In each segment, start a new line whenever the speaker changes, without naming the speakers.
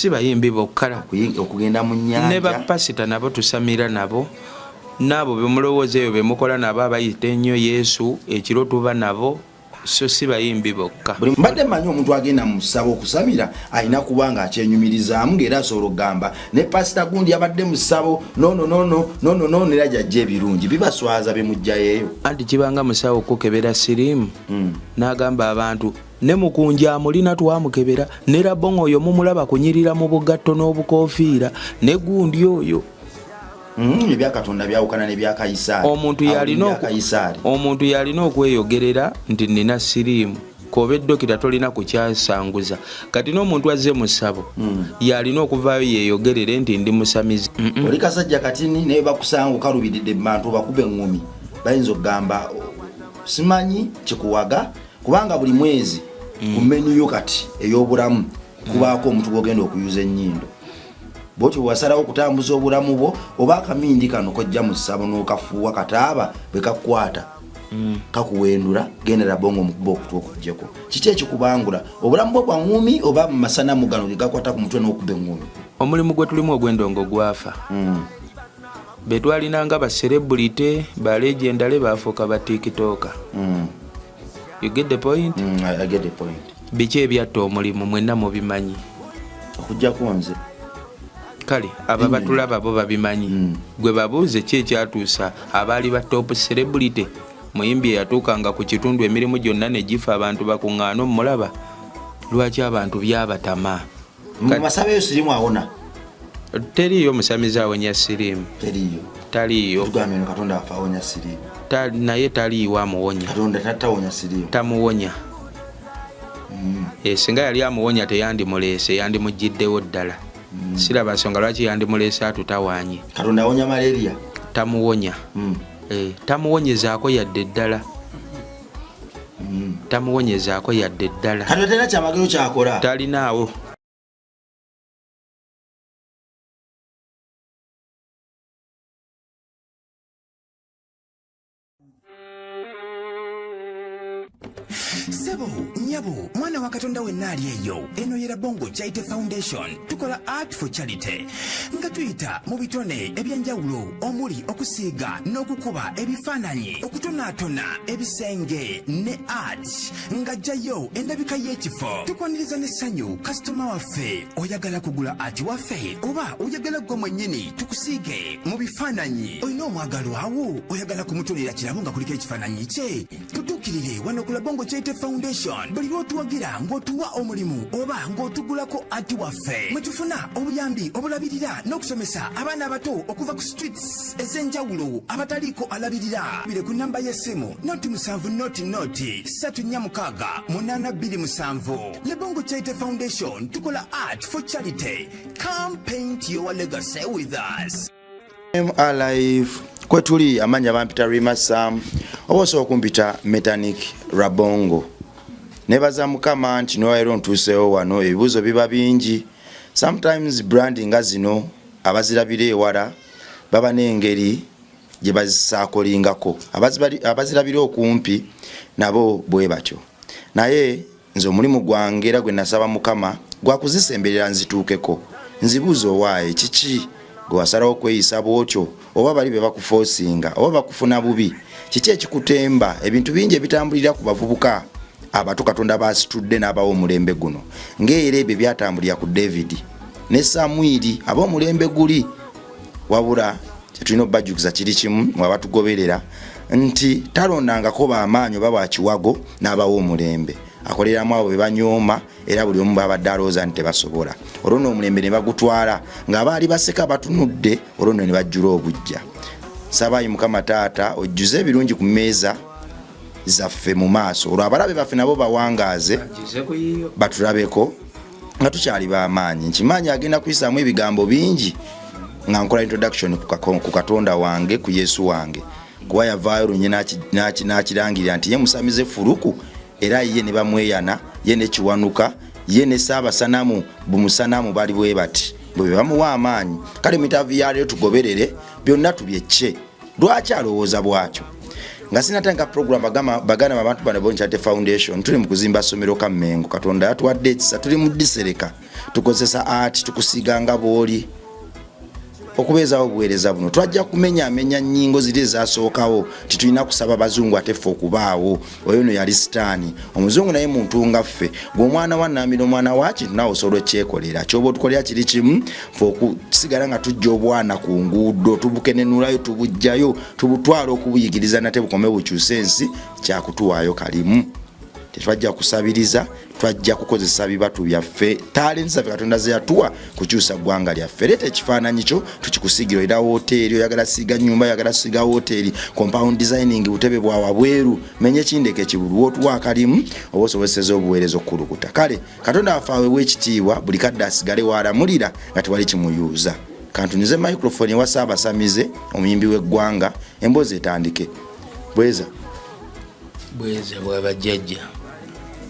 si bayimbi bokka
okugenda mu nnyanja
ne bapasita nabo tusamira nabo n'abo bemulowooza eyo bemukola nabo abayita ennyo Yesu ekiro tuba nabo so si bayimbi bokka.
Mbadde mmanyi omuntu agenda mu ssabo okusamira alina kuba nga akyenyumirizaamu ng'era asobola okugamba ne pasita gundi abadde mu ssabo nono era jajja ebirungi bibaswaza bemujjayo eyo.
Anti kibanga musawo okukebera siriimu n'agamba abantu ne mukunja mulina twamukebera ne Rabongo oyo mumulaba kunyirira mu bugatto n'obukoofiira ne gundi oyo
ebya Katonda byawukana ne bya Kayisaali.
Omuntu yalina okweyogerera nti nina siriimu kobe dokita tolina kukyasanguza kati n'omuntu azze mu ssabo yalina okuvaayo yeeyogerere nti ndi musamizi.
Oli kasajja katini naye bakusanga okalubidde bantu bakube eŋŋumi bayinza okugamba simanyi kikuwaga kubanga buli mwezi ku menu yo kati ey'obulamu kubaako omuntu gw'ogenda okuyuza ennyindo bwotyo wasalawo okutambuza obulamu bwo oba akamindi kano kojja mu ssabo n'okafuuwa kataaba bwe kakkwata kakuwendula genda Rabongo omukuba okutu okujjeko kiki ekikubangula obulamu bwo bwa ŋŋumi oba mu masanamu gano ge gakwata ku mutwe n'okuba eŋŋumi.
Omulimu gwe tulimu ogw'endongo gwafa be twalinanga ba celebrity ba legendale baafuuka ba tiktoka. You get the point?
I get the point.
Biki ebyatta omulimu mwenna mubimanyi
okujjako nze
kale aba batulaba bo babimanyi gwe babuuze ki ekyatuusa abaali ba top celebrity muyimbi eyatuukanga ku kitundu emirimu gyonna ne gifa abantu bakuŋŋaana omulaba lwaki abantu byabatama.
Masabeyo sirimu awona
teriiyo musamizi awonya siriimu taliiyo
Katonda afa awonya siriimu
naye taliiwo amuwonya
Katonda tatawonya siriimu
tamuwonya. Singa yali amuwonya teyandimuleese yandimugiddewo ddala siraba nsonga lwaki yandimuleese atutawaanye.
Katonda awonya malaria
tamuwonya tamuwonyezaako yadde ddala tamuwonyezaako yadde ddala
Katonda talina kyamagero kyakola
talinaawo.
Sebo, nyabo, mwana wa Katonda wenna ali eyo. Eno ye Rabongo Charity Foundation. Tukola art for charity. Nga tuyita mu bitone ebyenjawulo omuli okusiiga n'okukuba ebifaananyi, okutonaatona ebisenge ne art. Nga jjayo endabika y'ekifo. Tukwaniriza n'essanyu kasitoma waffe oyagala kugula art waffe oba oyagala gwe mwennyini tukusiige mu bifaananyi. Olina omwagalo awo oyagala kumutonera kirabo nga kuliko ekifaananyi kye. Tutuukirire wano ku Rabongo Charity Foundation. Buli lw'otuwagira ng'otuwa omulimu oba ng'otugulako ati waffe mwe tufuna obuyambi obulabirira n'okusomesa abaana abato okuva ku streets ez'enjawulo abataliiko alabirira. Bire ku nnamba y'essimu noti 7 noti 346 Rabongo Charity Foundation. Tukola art for charity. Come paint your legacy with us.
I'm alive. Kwetuli amanya bampita Rimasam oboso okumpita Mechanic Rabongo. Nebaza mukama nti noero ntuseewo wano ebibuzo biba bingi. Sometimes branding azino abazirabire ewala baba n'engeri gye bazisaakolingako abazirabire okumpi nabo bwe batyo. Naye nze omulimu gwange era gwe nasaba mukama gwakuzisemberera nzituukeko nzibuzo waaye kiki gwe wasalawo okweyisa bwotyo oba bali be bakuforcinga oba bakufuna bubi kiki ekikutemba ebintu bingi ebitambulira ku bavubuka abato Katonda basitudde n'abawo omulembe guno ng'era ebyo byatambulira ku David ne Samwiri ab'omulembe guli wabula tulina obbajukiza kiri kimu mwabatugoberera nti talondangako b'amaanyi oba bwakiwago n'abawo omulembe akoleramu abo be banyooma era buli omu babadde alowooza nti tebasobola olwo n'omulembe ne bagutwala ng'abaali baseka batunudde olwo ne bajjula obujja. Sabayi Mukama Taata ojjuze ebirungi ku mmeeza zaffe mu maaso olwo abalabe baffe nabo bawangaaze batulabeko nga tukyali b'amaanyi. Nkimanyi agenda kuyisaamu ebigambo bingi nga nkola introduction ku Katonda wange ku Yesu wange kuba yavaayo olunye n'akirangirira nti ye musamize fuluku era ye ne bamweyana ye ne kiwanuka ye ne Saabasanamu bumusanamu bali bwe bati bwe bamuwa amaanyi. Kale mitavu ya leo tugoberere byonna tubyecce lwaki alowooza bwatyo. nga sinatandika program bagana abantu bano Bonchate Foundation tuli mu kuzimba somero ka Mengo Katonda yatuwadde ekisa tuli mu disereka tukozesa art tukusiga nga booli okubeeza obuweereza buno twajja kumenya nnyingo ziri zasookawo titulina kusaba bazungu ateffe okubaawo oyo no yali sitaani omuzungu naye muntu nga ffe gw'omwana wa Namiro omwana wakintu nawe osobola okyekolera kyoba otukolera kiri kimu fe okusigala nga tujja obwana ku nguudo tubukenenulayo tubujjayo tubutwala okubuyigiriza nate bukome bukyuse ensi kyakutuwaayo kalimu tetwajja kusabiriza twajja kukozesa bibatu byaffe talents zaffe Katonda ze yatuwa kukyusa ggwanga lyaffe leeta ekifaananyi kyo tukikusigira era hoteri oyagala siga nyumba oyagala siga hoteri compound designing butebe bwa wabweru menye kindeke ekibulu wotuwa akalimu oba osoboseza obuweereza okukulukuta kale Katonda waffe aweebwa ekitiibwa buli kadde asigale waalamulira nga tewali kimuyuuza kantunize microphone ewa Ssaabasamize omuyimbi w'eggwanga emboozi etandike bweza
bwabajjajja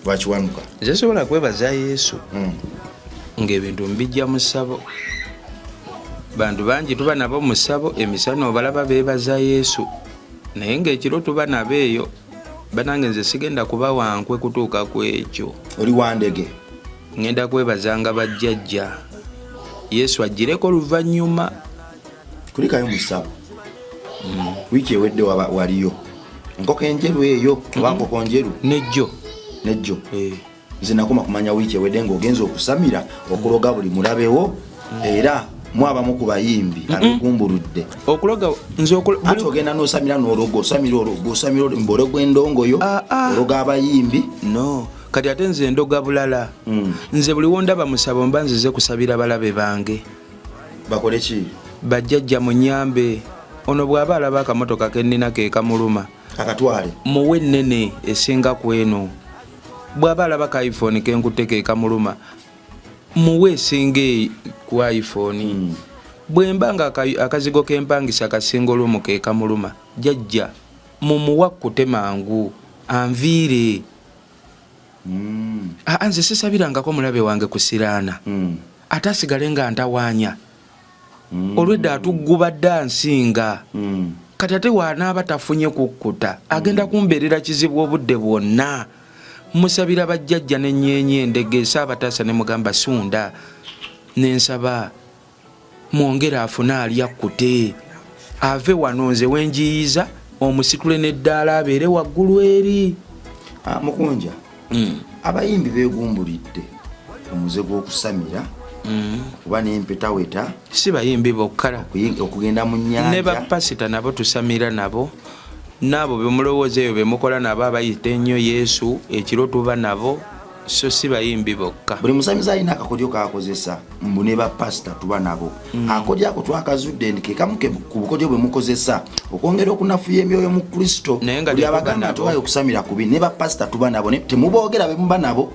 lwakiwanuka
nze sobola kwebaza Yesu ng'ebintu mbijja mu ssabo bantu bangi tuba nabo mu ssabo emisana obalaba beebaza Yesu naye ng'ekiro tuba nabo eyo banange nze sigenda kuba wankwe kutuuka ku ekyo
oli wandege
ngenda kwebazanga bajjajja Yesu ajjireko luvannyuma
kulikayo mu ssabo wiiki ewedde waliyo nkoko enjeru eyo oba nkoko njeru
nejjo
nze nakoma kumanya wiiki ewedde ng'ogenza okusamira okuloga buli mulabewo era mwabamu ku bayimbi abekumbuludde
okuloga nze
ate ogenda n'osamira n'ologo osamira mbologo endongoyo ologa abayimbi
no kati ate nze ndoga bulala nze buli wondaba musabo mba nzize kusabira balabe bange
bakole ki
bajjajja munyambe ono bw'aba alaba akamotoka kennina ke kamuluma
akatwale
muwe nnene esinga kweno bw'aba alaba ka iPhone kenkutte ke kamuluma muwe esinga ku iPhone bwemba nga akazigo kempangisa kasinga olumu ke kamuluma jjajja mumuwakkute mangu anviire nze sisabirangako mulabe wange kusiraana ate asigale nga ntawaanya olwedda atugubadde ansinga kati ate wanaaba tafunye kukkuta agenda kumbeerera kizibu obudde bwonna musabira bajjajja n'ennyenye endege Ssaabataasa ne mugamba sunda nensaba mwongere afune ali akkute ave wano nze wenjiyiza omusitule n'eddaala abeere waggulu eri
mukunja abayimbi beegumbulidde omuze gw'okusamira kuba n'empetaweta
si bayimbi bokkala
okugenda mu nnyanja
ne bapasita nabo tusamira nabo n'abo bemulowooza eyo bemukola nabo abayita ennyo Yesu ekiro tuba nabo so si bayimbi bokka
buli musamiza alina akakodyo kakozesa mbu ne bapasita tuba nabo akodyo ako twakazudde ndi kekamu ku bukodyo bwe mukozesa okwongera okunafuya emyoyo mu Kristo buli abaganda tuwayo okusamira kubi ne bapasita tuba nabo temuboogera be muba nabo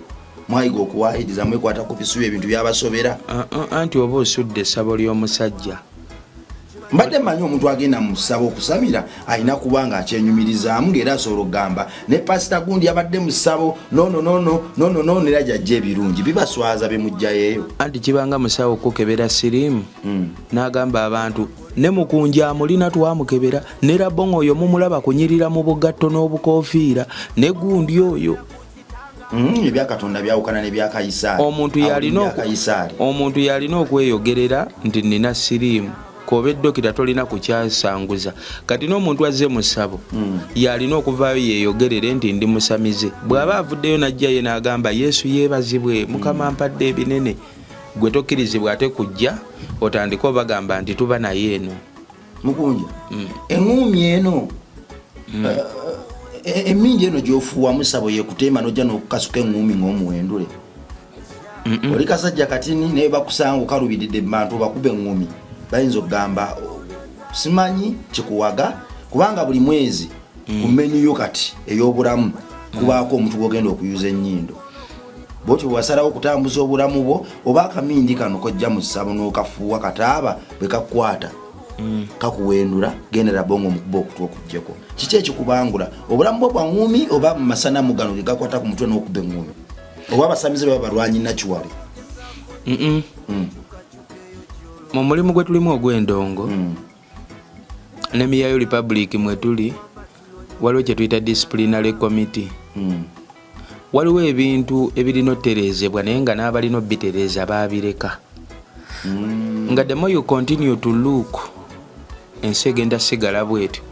mwayiga okuwaayiriza mwekwata ku bisu ebintu byabasobera
anti oba osudde essabo ly'omusajja
mbadde mmanyi omuntu agenda mu ssabo okusamira alina kuba nga akyenyumirizaamu ng'era asobola okugamba ne pasita gundi abadde mu ssabo nono era jajja ebirungi bibaswaza bemugjayeeyo
anti kibanga musawo okukebera siriimu n'agamba abantu ne mukunja amulina twamukebera ne Rabongo oyo mumulaba kunyirira mu bugatto n'obukoofiira ne gundi oyo
ebya Katonda byawukana n'ebya Kayisaali
omuntu yalina okweyogerera nti nina siriimu koba eddokita tolina kukyasanguza kati n'omuntu azze mu ssabo yalina okuvaayo yeeyogerere nti ndi musamize bw'aba avuddeyo n'ajjayo n'agamba Yesu yeebazibwe Mukama mpadde ebinene gwe tokkirizibwa ate kujja otandika obagamba nti tuba naye eno
mukunja eŋŋumi eno emingi eno gy'ofuuwamu ssabo yekuteema n'ojja n'okukasuka eŋŋumi ng'omuwendule oli kasajja katini naye bakusanga okalubiridde bantu bakube eŋŋumi bayinza okugamba simanyi kikuwaga kubanga buli mwezi ku meniyo kati ey'obulamu kubaako omuntu gw'ogenda okuyuza ennyindo bwotyo bwasalawo okutambuza obulamu bwo oba akamindi kano kojja mu ssabo n'okafuuwa kataaba bwe kakukwata kakuwendula gendera Bongo mukuba okutu okujjeko kiki ekikubangula obulamu bwo bwa ŋŋumi oba mu masanamu gano ge gakwata ku mutwe n'okuba eŋŋumi oba abasamize baba balwanyi nakiwale
mu mulimu gwe tulimu ogw'endongo ne Miyayo Republic mwe tuli waliwo kye tuyita disciplinary committee. Waliwo ebintu ebirina otereezebwa naye nga n'abalina obitereeza baabireka. Nga the more you continue to look, ensi egenda sigala bwetyo,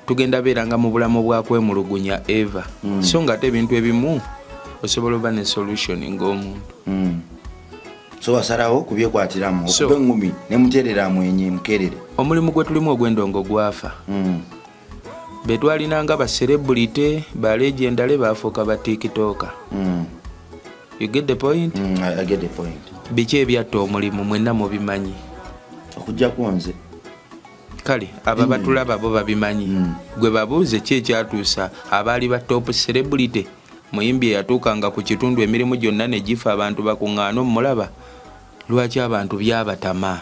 tugenda beeranga mu bulamu bwa kwemulugunya eva. So nga ate ebintu ebimu osobola oba ne solution ng'omuntu.
So wasalawo kubyekwatiramu okuba engumi ne muteerera mwenye mukerere.
Omulimu gwe tulimu ogw'endongo gwafa. Betwalinanga ba celebrity ba legendale baafuuka ba tiktoker. You get the point?
I get the point.
Biki ebyatta omulimu mwenna mubimanyi
okujja kunze
kale aba batulaba bo babimanyi. Gwe babuuze ki ekyatuusa abaali ba top celebrity muyimbi yatuukanga ku kitundu emirimu gyonna ne gifa abantu bakuŋŋaana omulaba. Lwaki abantu byabatama?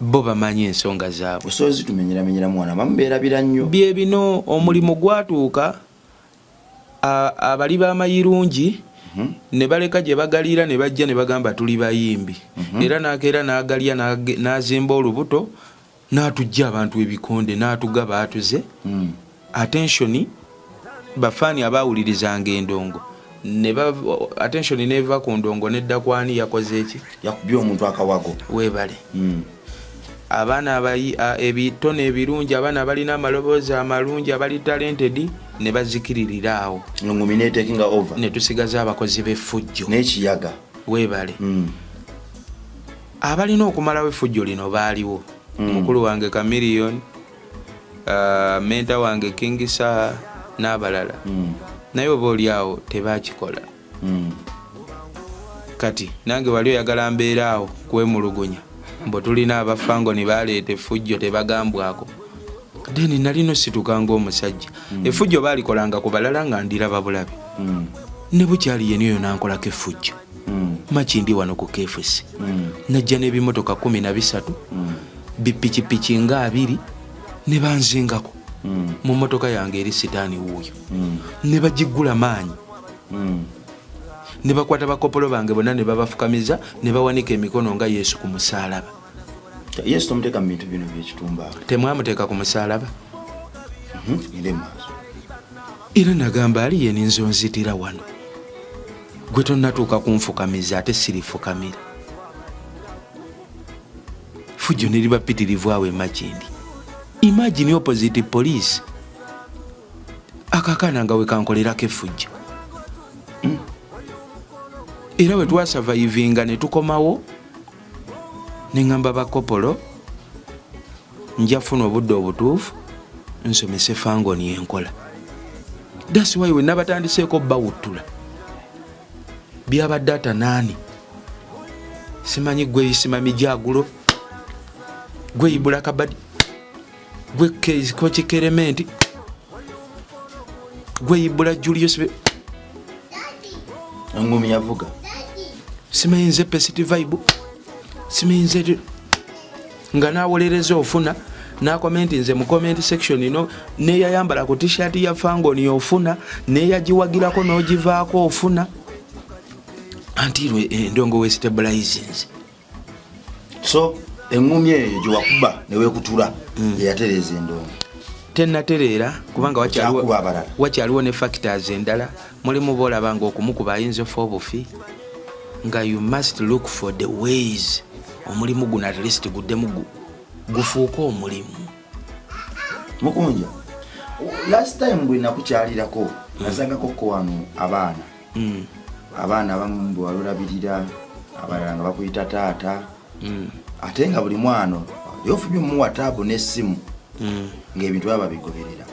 Bo bamanyi ensonga zaabwe.
Osozi tumenyera mwana bamubeerabira nnyo.
Bye bino omulimu gwatuuka abali b'amayirungi ne baleka gye bagaliira ne bajja ne bagamba tuli bayimbi. Era n'akeera n'agalya n'azimba olubuto n'atujja abantu ebikonde n'atugaba atuze. Attention bafaani abaawulirizanga endongo attention neva ku ndongo nedda kwani yakoze eki
yakubye omuntu akawago
webale. Abaana ebitone ebirungi abaana balina amaloboozi amalungi abali talented ne bazikiririra awo
taking over
ne tusigaza abakozi b'effujjo
n'ekiyaga
webale. Abalina okumalawo effujjo lino baaliwo. Mukulu wange Chameleon, menta wange King Saha n'abalala. Naye oba oli awo tebakikola. Kati nange wali oyagala mbeera awo kwemulugunya mbo tulina abafango ne baleeta effujjo tebagambwako. Deni nalino situka ng'omusajja. Effujjo baalikolanga ku balala nga ndiraba bulabi. Ne bukyali yeniyo nankolako effujjo. Makindi wano ku KFC. Najja n'ebimotoka 13 bipikipiki nga 2 ne banzingako mu motoka yange eri sitaani wuuyo. Ne bagigula maanyi. Ne bakwata bakopolo bange bonna ne babafukamiza ne bawanika emikono nga Yesu ku musaalaba.
Yesu tomuteeka mu bintu bino by'ekitumba.
Temwamuteeka ku musaalaba? Era nagamba ali ye ninzo nzitira wano. Gwe tonnatuuka kunfukamiza ate sirifukamira. Fujjo ne libapitirivu awo Makindi. Imagine opposite police. Akakana nga we kankolerako effujjo. Era we twasurvivinga ne tukomawo ne ngamba bakopolo njafuna obudde obutuufu nsomese fangoni enkola. That's why we nabatandiseeko bawuttula byabadde atanaani simanyi gwe isimami jagulo gwe ibula kabadi gwe kochi kerementi gwe ibula Julius
ngumi yavuga
simayinze pesiti vibe simayinze nga nawolereza ofuna na comment nze mu comment section ino ne yayambala ku t-shirt ya fangoni ofuna ne yajiwagirako n'ogivaako ofuna antilwe endongo we stabilizing.
So engumi eyo giwakuba ne wekutula yatereza endongo
tennatereera kubanga wakyaliwo ne factors endala mulimu boolabanga okumukuba ayinza ofa obufi nga you must look for the ways omulimu guno at least guddemu gufuuka omulimu.
Mukunja last time gwe nakukyalirako nasangako ko wano abaana abamu bwalulabirira abalala nga bakuyita taata ate nga buli mwana yofubye mu WhatsApp n'essimu ng'ebintu aba bigoberera.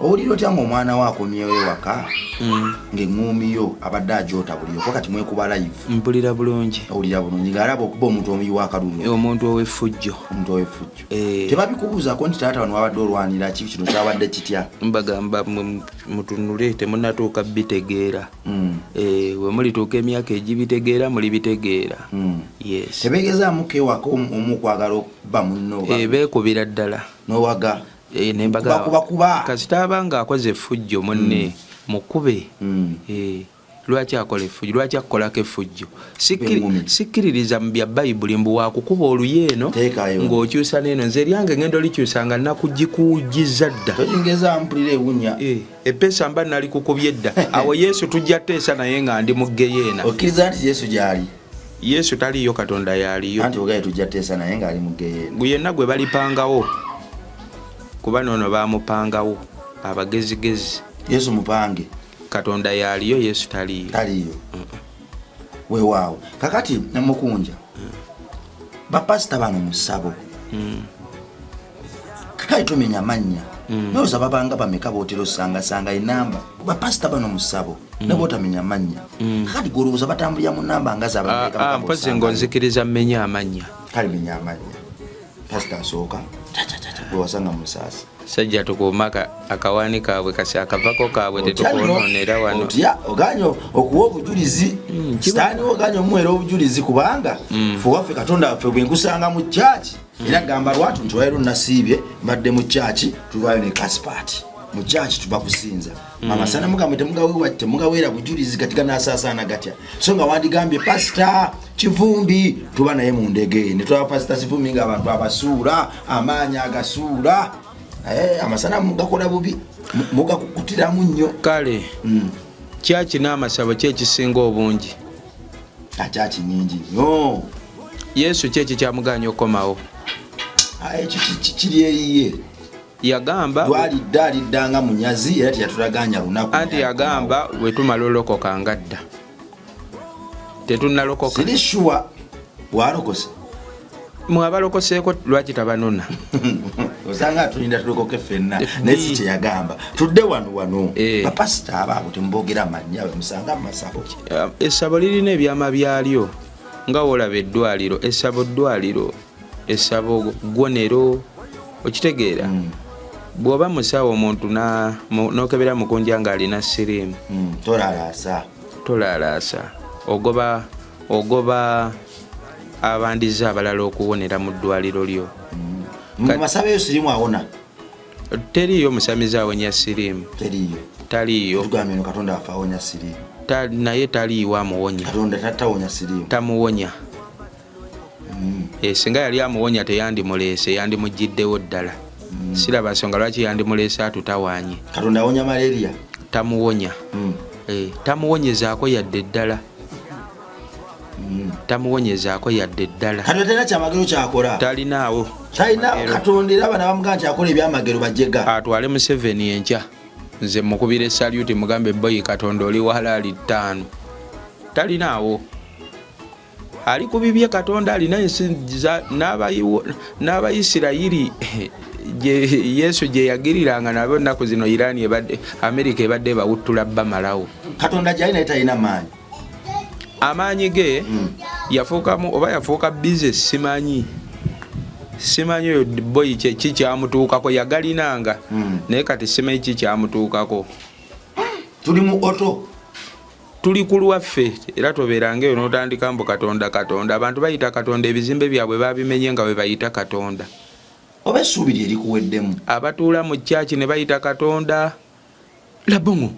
Owulira otya ng'omwana wo akomyewo ewaka ng'eŋŋumi yo abadde ajoota buli yoko kati mwekuba live?
Mpulira bulungi.
Owulira bulungi ng'alaba okuba omuntu omuyi w'akalulu.
Omuntu ow'effujjo.
Tebabikubuuzako nti taata wano wabadde olwanira ki kino kyabadde kitya?
Mbagamba mutunule temunnatuuka bitegeera. We mulituuka emyaka egibitegeera muli bitegeera. Yes.
Tebeegezaamu kewaka omu kwagala okuba munno.
Beekubira ddala.
N'owaga.
Nembaga kasita abanga akoze effujjo munne mukube lwaki akola effujjo lwaki akolako effujjo sikkiririza mu bya bayibuli mbu wakukuba oluyeeno ng'okyusa neeno nze eryange ngendo likyusa nga nakugikuugiza dda
toyingeza mpulira ewunya
epesa mba nali kukubye edda awo yesu tujja teesa naye nga ndi mu geyeena
okkiriza nti yesu gyali
yesu taliyo katonda yaliyo
anti ogaye tujja teesa naye nga ali mu geyeena
gwe yenna gwe balipangawo kuba noono bamupangawo abagezigezi
yesu mupange
katonda yaliyo yesu taliyo
weewaawo kakati namukunja bapasita bano mu ssabo kakati tumenya amannya noza babanga bameka bootera osangasanga enamba bapasita bano mu ssabo ne bootamenya amannya kakati golowooza batambulira mu namba nga
mpozi ng'onzikiriza mmenya amannya
kale menya amannya pasita asooka wewasanga musaasi
sajja tukuuma akawaani kaabwe kasi akavako kaabwe tetukonoonera wano
otya oganya okuwa obujulizi sitaani oganya omuwera obujulizi kubanga fe waffe katonda waffe bwe nkusanga mu kyaki era gamba lwatu nti waero nasiibye mbadde mu kyaki tuvaayo ne kaspaati mu kyaki tuba kusinza amasana mugambe temugaweera bujulizi kati ganasaasaana gatya so nga wandigambye pasita Kivumbi tuba naye mu ndege ne twaba pasita Kivumbi nga abantu abasuula amaanyi agasuula amasana mugakola bubi mugakukutiramu nnyo
kale kyaki n'amasabo kyekisinga obungi
kyaki nyingi nnyo
yesu kyeki kyamuganya okomawo
kiri eriye
yagamba
lwaliddaliddanga munyazi era teyatulaganya lunaku
anti yagamba wetumala olokoka nga dda tetunnalokoka
siri shuwa walokose
mwabalokoseeko lwaki tabanona
osanga tulinda tulokoke ffenna naye si kyeyagamba tudde wano bapasita abaabo temuboogera mannya musanga mumasabo
essabo lirina ebyama byalyo nga woolaba eddwaliro essabo ddwaliro essabo ggwonero okitegeera bw'oba musawo omuntu n'okebera mukunja ng'alina siriimu tolalaasa ogoba abandiza abalala okuwonera mu ddwaliro lyo
mumasaba eyo siriimu awona
teriyo musamiza awonya siriimu taliyo
katonda waffe awonya siriimu
naye taliiwo amuwonya
katonda tatawonya siriimu
tamuwonya singa yali amuwonya teyandimuleese yandimugiddewo ddala siraba nsonga lwaki yandimuleese atutawanye
katonda awonya malaria
tamuwonya tamuwonyezaako yadde ddala tamuwonyezaako yadde ddala
katonda talina kyamagero kyakola
talinaawo
katonda era bana bamugaa nti akola ebyamagero bajjega
atwale Museveni enkya nze mukubira esalyuti mugambe boyi katonda oli walaali 5 talinaawo ali ku bibye katonda alina n'abayisirayiri yesu gye yagiriranga nabo ennaku zino Irani Amerika ebadde bawuttula bamalawo
katonda gyali naye talina maanyi
amaanyi ge yafuukamu oba yafuuka bize simanyi oyo boyi kikyamutuukako yagalinanga naye kati simanyi kikyamutuukako
tuli mu oto
tuli ku lwaffe era tobeeranga eyo n'otandika mbu katonda abantu bayita katonda ebizimbe byabwe babimenye nga bwe bayita katonda
oba essuubi lyerikuweddemu
abatuula mu kyaki ne bayita katonda labongo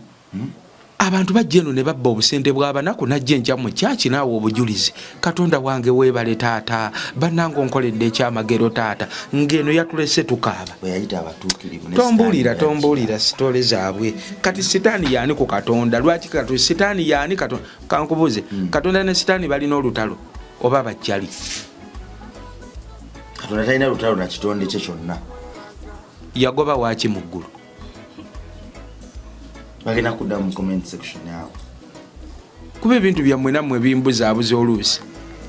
abantu bajja eno ne babba obusente bw'abanaku najja enkya mu kyaki naawe obujulizi katonda wange weebale taata bannange onkoledde ekyamagero taata ng'eno yatulese tukaaba tombuulira sitole zaabwe kati sitaani yaani ku katonda lwaki sitaani yaani katonda kankubuuze katonda ne sitaani balina olutalo oba bajjali
katonda talina lutalo na kitonde kye kyonna
yagoba waaki mu ggulu
bagenda kudda mu comment section awo
kuba ebintu byammwe nammwe bimbuzaabuza oluusi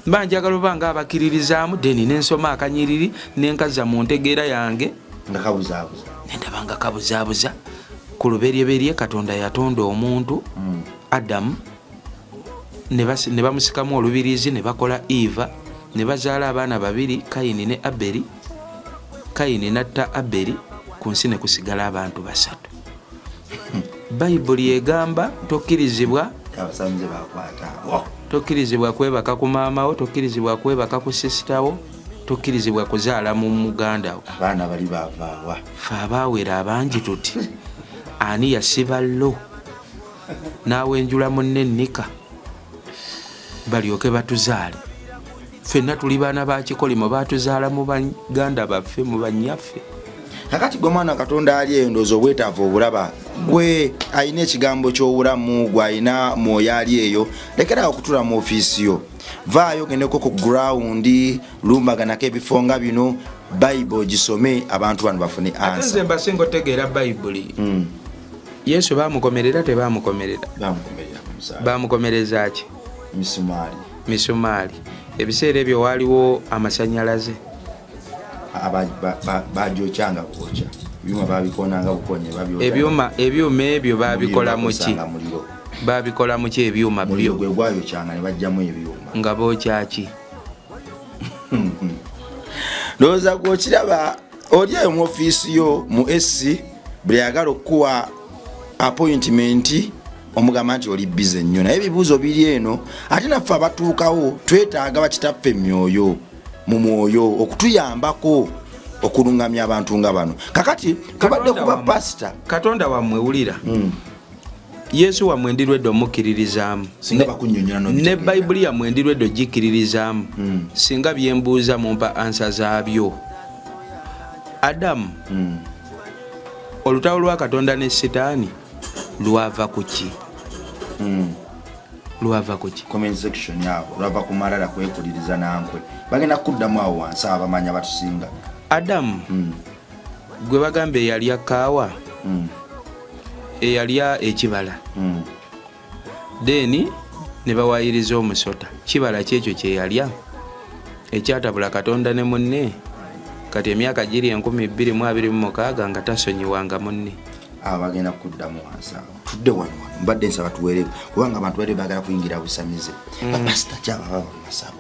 mba njagala oba nga abakiririzaamu deni nensoma akanyiriri nenkaza mu ntegeera yange
nga kabuzaabuza
nendaba nga kabuzaabuza ku luberyeberye katonda yatonda omuntu Adamu ne bamusikamu olubirizi ne bakola Eva ne bazaala abaana babiri Kayini ne Aberi Kayini natta Aberi ku nsi ne kusigala abantu 3 Bayibuli egamba tokkirizibwa kwebaka ku maamawo tokkirizibwa kwebaka ku sisitawo tokkirizibwa kuzaala mu mugandawo
abaana bali bavaawa
fe abaawera abangi tuti ani yasiba lo n'awenjula munne nnika balyoke batuzaale. Ffenna tuli baana ba kikolimo batuzaala mu baganda baffe mu banyaffe.
Kakati gwe mwana Katonda ali eyo ndowooza obwetaavu obulaba gwe alina ekigambo ky'obulamu gwe alina mwoyo ali eyo lekerawo okutula mu ofiisi yo vaayo gendeko ku ground lumbaganako ebifo nga bino Bible gisome abantu bano bafune
ate nze mbasinga otegeera Bayibuli Yesu bamukomerera tebamukomerera bamukomereza ki misumaali ebiseera ebyo waaliwo amasanyalaze
bajokyanga kwokya ebyuma babikonanga bukonye
ebyuma ebyo babikola muki babikola muki ebyuma byo
gwe gwayokyanga ne bajjamu ebyuma
nga bokyaki
ndowooza gwokiraba oli eyo mu ofiisi yo mu SC buli yagala okuwa appointment omugamba nti oli bize nnyo naye ebibuuzo biri eno ate naffe abatuukawo twetaaga bakitaffe myoyo mu mwoyo okutuyambako okulungamya abantu nga bano. Kakati kabadde kuba pastor
Katonda wammwe wulira Yesu wammwe ndirwedde omukiririzaamu
singa bakunnyonnyola
ne Bayibuli yammwe ndirwedde ogikiririzaamu singa byembuuza mumpa ansa zaabyo. Adamu olutalo lwa Katonda ne Setaani lwava ku ki? Lwava ku ki?
Comment section yabo lwava ku malala kwekuliriza nankwe bagenda kuddamu awo wansi abamanya batusinga.
Adamu gwe bagambe eyalya kaawa eyalya ekibala deni ne bawayiriza omusota kibala kyekyo kyeyalya ekyatabula Katonda ne munne kati emyaka giri 2026 nga tasonyiwanga munne.
Bagenda kuddamu wansi tudde wano mbadde nsaba tuweereko kubanga abantu bali bagala kuyingira busamize pastor kyaba masabo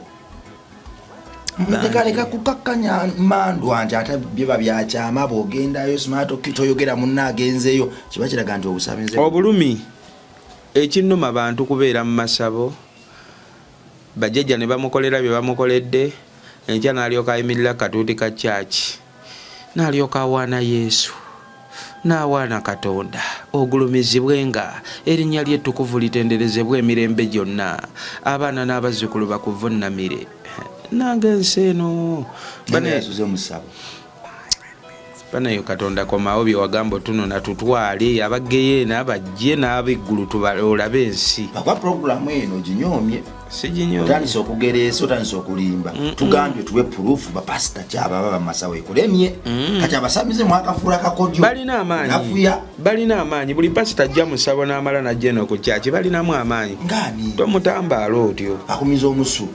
Mtekaleka kukakanya mandwa nti ate biba byakyama bwogendayo simato kitoyogera munna agenzeyo kiba kiraga nti obusamize
obulumi ekinnuma bantu kubeera mu masabo bajjajja ne bamukolera bye bamukoledde enkya n'alyoka ayimirira katuuti ka church n'alyoka awaana Yesu n'awaana Katonda ogulumizibwenga erinnya ly'ettukuvu litenderezebwa emirembe gyonna abaana n'abazzukulu bakuvunnamire nange nseno banayo Katonda komawo bye wagamba tunona tutwale abageyo n'abajje n'abeggulu tubalabe ensi
bakwa programu eno ginyomye
siginyomye
tandise okugereesa otandise okulimba tugambye tuwe proof bapasita kyaba baba masawo ekulemye kati abasamize mwakafuula kakodyo
balina amaanyi buli pasita ajja musabo n'amala najjeno ku kyaki balinamu amaanyi
ngani
tomutambaala otyo
akumiza omusu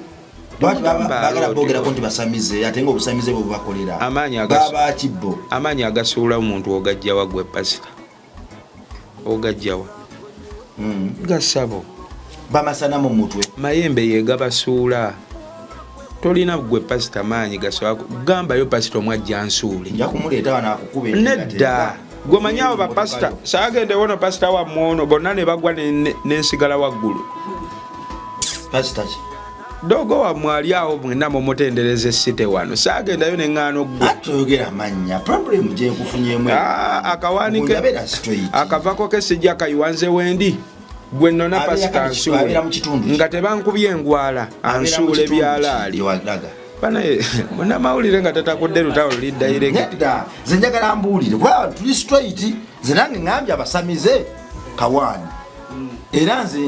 bagala bogera konti basamize ate nga obusamize bwe bubakolera baba kibbo
amaanyi agasuula omuntu ogajjawa gwe pasita ogajjawa gasabo
bamasana mu mutwe
mayembe yegabasuula tolina gwe pasita maanyi gasobola kugambayo pasita omwajja nsuule
nja kumuleeta wana akukuba
nedda gwe manyawo bapasita saagende wono pasita wammwe ono bonna ne bagwa n'ensigala waggulu
pasita ki
dogo wammwe ali awo mwenna mumutendereza essite wano saagendayo neŋŋaano ggwe
atoyogera mannya problem gye nkufunyemu
akawaanike akavako kesijja kayiwanze wendi gwe nona pasika nsuule nga tebankubye engwala ansuule byalaali munamawulire nga tatakudde lutalo liddayiregedda
nze njagala mbuulire kuba tuli straight nze nange ŋŋambye abasamize kawaani era nze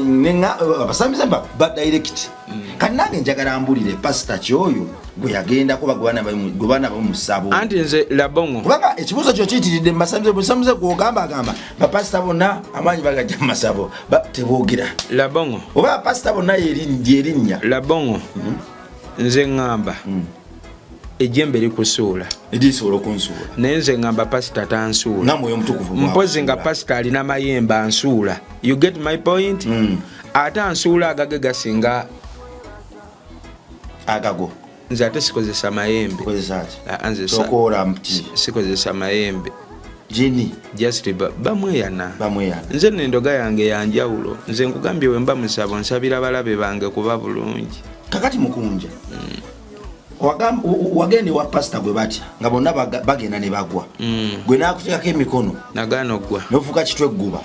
abasamize badirect kati nange njagala mbuulire pasita kyoyo gwe yagenda kuba gwe baana bamusabo
anti nze labongo
kubanga ekibuuzo kyo kiyitiridde musamize gwogamba bapasita bonna amaanyi bagajja mu masabo teboogera
labongo
oba bapasita bonna lyerinnya
labongo nze ŋŋamba ejjembe likusuula
erisobola okunsuula
naye nze ŋŋamba pasita tansuula
namwoyo omutukuvu
mpozi nga pasita alina mayembe ansuula you get my point ate ansuula agage gasinga
agago
nze ate sikozesa mayembe sikozesa mayembe
jini
just bamweyana nze nendoga yange yanjawulo nze nkugambye we mba musabo nsabira balabe bange kuba bulungi
kakati mukunja wagende wa pastor gwe batya nga bonna bagenda ne bagwa gwe nakutekako emikono
nagaana oggwa
nofuuka kitwe egguba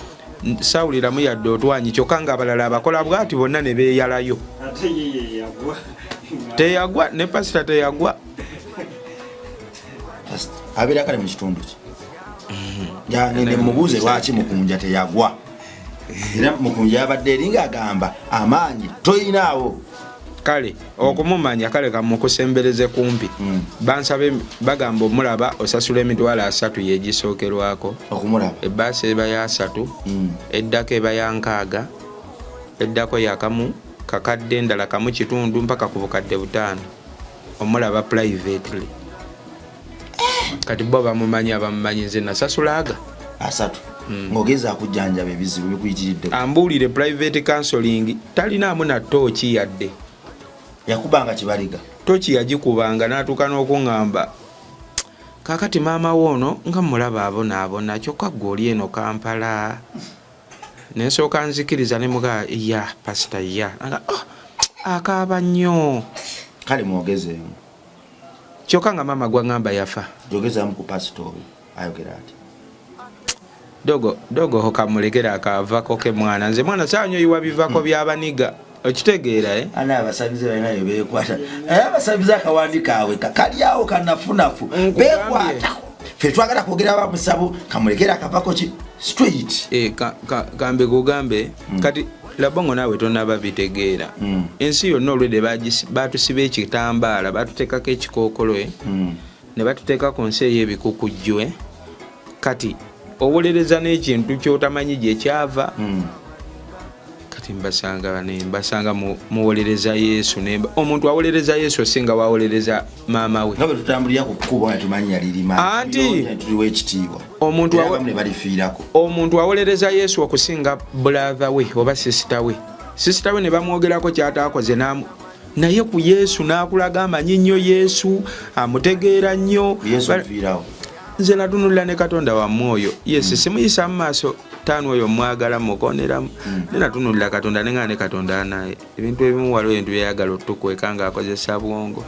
sawuliramu yadde otwanyi kyokka nga abalala abakola bwati bonna ne beeyalayo. Teyagwa ne pasita teyagwa.
Abeera kale mu kitundu ki? Ne mubuuze lwaki Mukunja teyagwa. Era Mukunja yabadde eringa agamba amaanyi toyinaawo.
Kale okumumanya kale kamukusembereze kumpi. Bansabe bagamba omulaba osasula emitwalo 3 yegisookerwako.
Okumulaba
ebbaasi eba ya 3, eddako eba ya 6, eddako yakamu kakadde endala kamu kitundu mpaka ku bukadde 5. Omulaba privately. Kati bo bamumanya bamumanyize nasasulaga
3. Ngogeza akujjanjaba ebizibu bikuyitiridde.
Ambuulire private counseling talinaamu na tooki yadde.
Yakubanga kibaliga.
Tooki yagikubanga n'atuuka n'okuŋŋamba kakati maama woono nga mulaba abonaabona kyokka gw'oli eno Kampala. Nensooka nzikiriza ne muga ya pasita ya akaaba nnyo.
Kale mwogezeemu.
Kyokka nga maama gwaŋŋamba yafa.
Jogezamu ku pasita oyo ayogera ati.
Dogo hokamulekera akavako ke mwana. Nze mwana saanyoyiwa bivako by'abaniga. Okitegeera
ana abasabize balina bekwata abasabize akawandika awe kalyawo kanafunafu bekwata fe twagala kwogera abamusabu kamulekera akavako ki straight
kambe kugambe kati labongo nawe tonaba bitegeera ensi yonna olwedde batusiba ekitambaala batuteekako ekikookolo ne batuteeka ku nsi ey'ebikukujjwe kati owolereza n'ekintu kyotamanyi gye kyava. Kati mbasanga muwolereza Yesu nemba omuntu awolereza Yesu singa wawolereza maama we.
Ngabe tutambulira ku kuba tumanyi yalirima.
Anti
tuliwe ekitiibwa.
Omuntu awolereza Yesu okusinga brother we oba sister we. Sister we ne bamwogerako kyataakoze naye ku Yesu n'akulaga amanyi nnyo Yesu amutegeera nnyo.
Yesu afiirawo.
Nze natunulira ne Katonda wa mwoyo. Yes, simuyisa mu maaso tano oyo mwagala mukoneramu. Natunulira Katonda ne Katonda naye. Ebintu ebimu waliwo ebintu byayagala otukweka nga akozesa bwongo.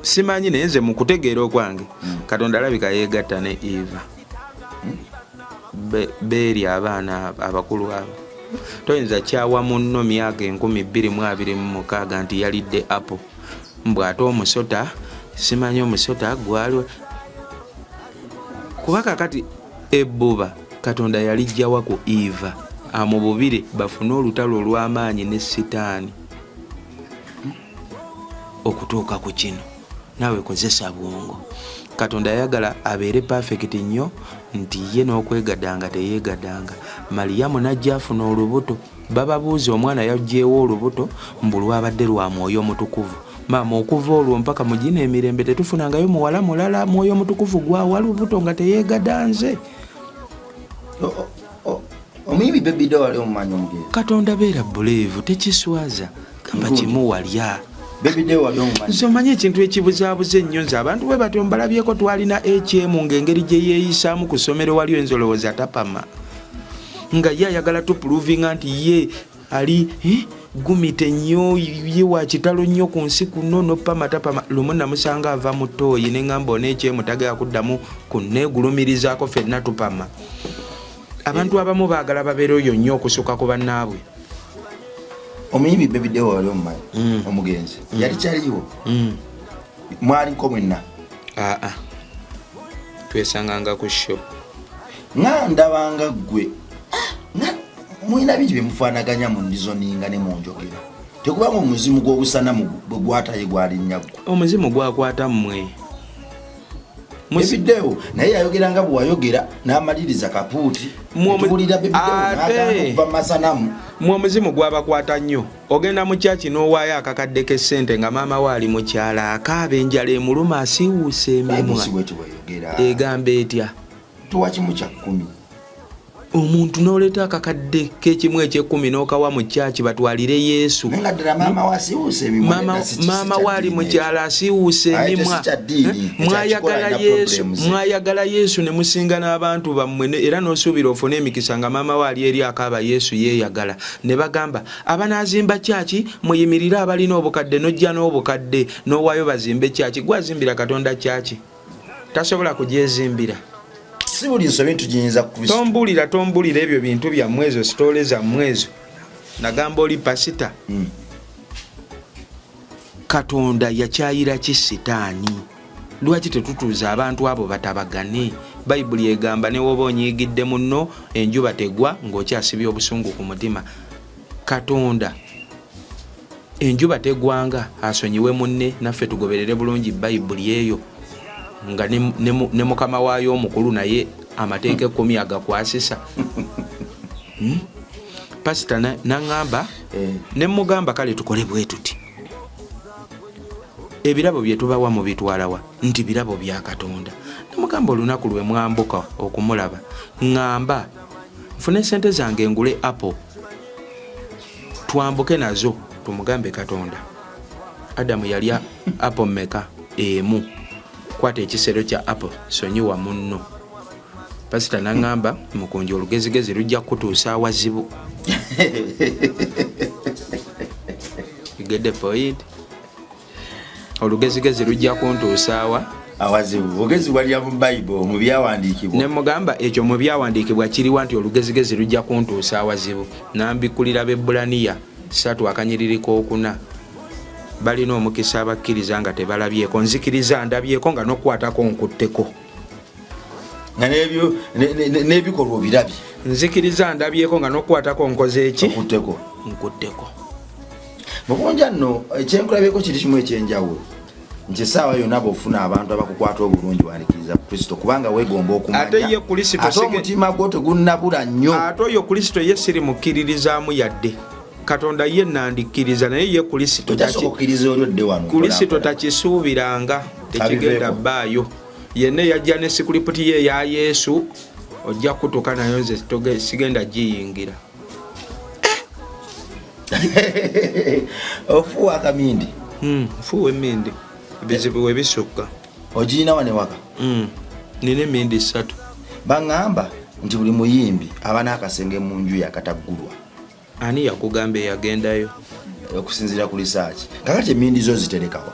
Simanyi naye nze mu kutegeera okwange Katonda alabika yeegatta ne Eva. Beeri abaana abakulu abo. Toyinza kyawa munno myaka 2026 nti yalidde apple. Mbw'ate omusota simanyi omusota gwalwe kubaka kati ebbuba Katonda yalijjawa ku Eva amububire bafune olutalo olw'amaanyi ne Sitaani okutuuka ku kino. Nawe kozesa bwongo. Katonda yagala abeere perfect nnyo nti ye n'okwegadanga teyeegadanga. Mariyamu najja afuna olubuto. Bababuuza omwana yajjeewo olubuto mbulwa abadde lwa Mwoyo Omutukuvu. Mama okuva olwo mpaka mugina emirembe tetufunangayo muwala mulala Mwoyo Omutukuvu gwawa lubuto nga teyeegadanze.
Omuyibi Baby Doe wali omumanyi omugezi.
Katonda beera buleevu tekiswaza kamba kimu walya.
Baby Doe wali omumanyi.
Nze omanyi ekintu ekibuzaabuza ennyo nze abantu bwe batyo mbalabyeko twalina HM ng'engeri gye yeeyisaamu ku ssomero waliwo enzolowooza tapama. Nga ye ayagala tupuruvinga nti ye ali gumite nnyo ye wa kitalo nnyo ku nsi kuno nopama tapama. Lumu namusanga ava mu ttooyi ne ŋŋamba n'HM tagaya kuddamu kunneegulumirizaako ffenna tupama. Abantu abamu baagala babeera oyo nnyo okusukka ku bannaabwe.
Omuyibi Baby Doe wali omumanyi omugenzi yali kyaliwo mwali nko mwenna.
Twesanganga ku show
nga ndabanga gwe mwina bingi byemufaanaganya mu ndizoninga ne mu njogera. Tekubanga omuzimu gw'obusana bwe gwataye gwali nnyaggwe.
Omuzimu gwakwata mmwe.
Baby Doe naye yayogeranga bwe wayogera n'amaliriza kapuuti. Tuwulira Baby Doe n'agamba okuva mu masanamu.
Mu omuzimu gwabakwata nnyo. Ogenda mu kyaki n'owaayo akakadde k'essente nga maama we ali mukyala akaaba enjala emuluma asiiwuusa emimwa. Egamba etya?
Tuwa kimu kya 10.
Omuntu n'oleeta akakadde k'ekimu eky'ekkumi n'okawa mu kyaki batwalire Yesu.
Nenga ddala maama we asiiwuusa emimwa.
Maama we ali mukyala asiiwuusa emimwa. Mwayagala Yesu, mwayagala Yesu ne musinga n'abantu bammwe era n'osuubira ofune emikisa nga maama we ali eri akaaba Yesu yeeyagala. Ne bagamba abanaazimba kyaki muyimirire abalina obukadde n'ojja n'obukadde n'owaayo bazimbe kyaki. Gwazimbira Katonda kyaki tasobola kugyezimbira.
si buli nsobi tugiyinza ku Kristo.
Tombulira ebyo bintu bya mwezo sitole za mwezo. Nagamba oli pasita. Katonda yakyayira ki Sitaani? Lwaki tetutuuza abantu abo batabagane? Bayibuli egamba ne woba onyiigidde munno enjuba tegwa ng'okyasibya obusungu ku mutima. Katonda enjuba tegwanga asonyiwe munne, naffe tugoberere bulungi Bayibuli eyo nga ne mukama waayo omukulu naye amateeka 10 agakwasisa. Pasita naŋŋamba ne mugamba kale tukole bwe tuti. Ebirabo bye tubawa mu bitwalawa nti birabo bya Katonda. Namugamba olunaku lwe mwambuka okumulaba ŋŋamba nfune sente zange ngule Apple twambuke nazo tumugambe Katonda. Adamu yalya Apple meka emu. Kwata ekisero kya Apple sonyiwa munno. Pasita naŋŋamba mukunji olugezigezi lujja kutuusa awazibu. You get the point? Olugezigezi lujja kuntuusa
awazibu. Ogezi wali mu Bible mu byawandiikibwa.
Ne mugamba ekyo mu byawandiikibwa kiriwa nti olugezigezi lujja kuntuusa awazibu. Nambikulira Bebulaniya 3:4 balina omukisa abakkiriza nga tebalabyeko. Nzikiriza ndabyeko nga n'okukwatako nkutteko.
Nga n'ebikolwa birabye.
Nzikiriza ndabyeko nga n'okukwatako nkoze eki? Nkutteko.
Mukunja nno ekyenkulabyeko kiri kimu ekyenjawulo. Nti essaawa yonna bw'ofuna abantu abakukwata obulungi wandikiriza Kristo kubanga weegomba okumanya.
Ate ye Kristo
ate omutima gwo tegunnabula nnyo.
Ate oyo Kristo ye siri mukkiririzaamu yadde. Katonda ye nandikkiriza naye ye Kristo takisuubiranga tekigenda bbaayo. Yenna yajja ne sikuriputi ye ya Yesu ojja kutuuka nayo nze sigenda giyingira.
Ofuwa akamindi.
Fuwa emindi. Bizibu we bisukka.
Ogiyina wane waka?
Nina emindi 3.
Baŋŋamba nti buli muyimbi aba n'akasenge mu nju yakataggulwa.
Ani yakugamba yagendayo?
Okusinziira ku research. Kakati emindi zo ziterekawa.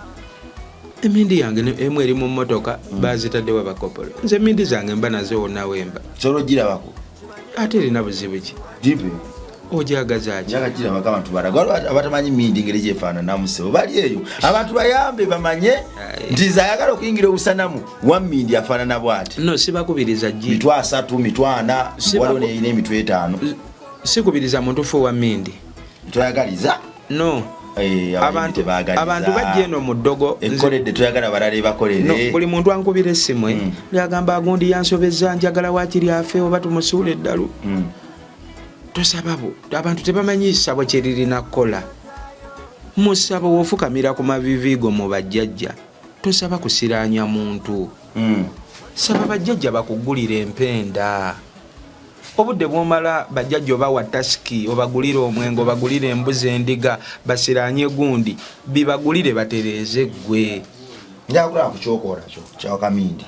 Emindi yange emu eri mu mmotoka baazitaddewo abakopolo. Nze emindi zange mba nazo wonna wemba.
Solo girabako.
Ate erina buzibu ki?
Dipe.
Ojagaza ki?
Njaga kira makama tubaraga. Abatamanyi mindi ngeri gyefaana namusebo. Bali eyo. Abantu bayambe bamanye nti zayagala okuyingira obusanamu. Wa mindi afaanana bw'ati.
No sibakubiriza gi.
Mitwa 3, mitwa 4, waliwo ne emitwe 5.
Sikubiriza muntu fuwa mindi.
Toyagaliza?
No. Abantu bajja eno mu ddogo
enkoledde toyagala balale bakolere.
Buli muntu ankubira essimu yagamba agundi yansobezza njagala wakiri afe oba tumusuule eddalu. Tosababo abantu tebamanyi ssabo kyeririna kukola. Musabo wofukamira ku mavivigo mu bajjajja tosaba kusiraanya muntu. Saba bajjajja bakugulira empenda. Obudde bwomala bajjajja obawa tasiki obagulire omwengo obagulire embuzi endiga basiraanye gundi bibagulire batereeze gwe.
Njagula kukyokoola kyo kyawakamindi.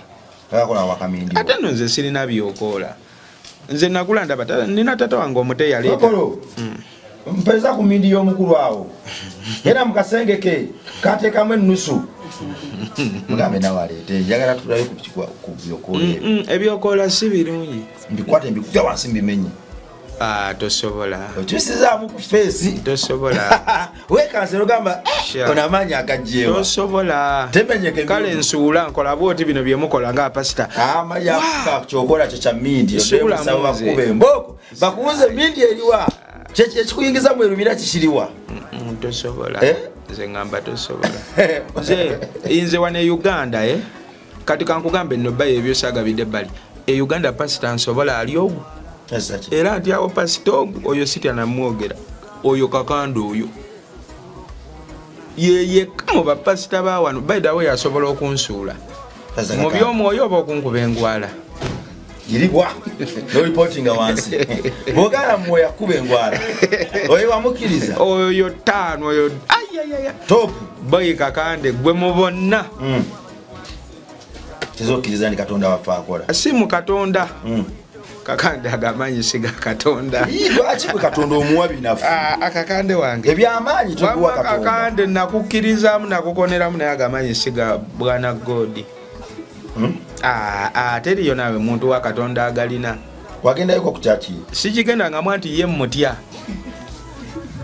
Ngakola wakamindi.
Ate nno nze sirina byokoola. Nze nakula ndaba nina tata wange omuteeyi yaleeta.
Mpeza ku mindi y'omukulu awo. Era mukasengeke kateekamu ennusu. Mugambe nawe aleete njagala tulabe ku byokoola.
Ebyokoola si birungi.
Mbikwate mbikuja wansi mbimenye.
Tosobola.
Okyusizaamu ku feesi.
Tosobola.
Weekansero gamba ono amaanyi agajjeewa.
Tosobola.
Temenyeke
kale nsuula nkola bwoti bino byemukola nga pasita.
Amaanyi kyokola kyo kya mindi. Odemusaba bakube emboko. Bakubuze mindi eriwa. Kyekikuyingiza mu erumira kikiriwa.
Tosobola. Nze ngamba tosobola. Nze wane Uganda kati kankugambe nno bayo ebyo saagabidde ebbali. Uganda pasita nsobola ali ogwo. Era ati awo pasita ogwo oyo sitya namwogera. Oyo kakando oyo. Yekka mu bapasita ba wano by the way asobola okunsuula. Mu by'omwoyo oba okunkuba engwala.
Yiribwa. No reporting awansi. Bogala mwe yakuba engwala. Oyo wamukiriza.
Oyo tano oyo ayayaya.
Top.
Boy kakande gwe mu bonna.
Tezokiriza ni Katonda wafa akola.
Si mu Katonda. Kakande agamanyi siga Katonda.
Lwaki gwe Katonda omuwabi nafu?
Akakande wange.
Ebyamaanyi tuguwa Katonda.
Kakande nakukkirizamu nakukoneramu naye agamanyi siga Bwana God. teriyo naawe muntu wa Katonda agalina.
Wagendayoko ku kyaki?
Sikigenda nga mwanti ye mutya.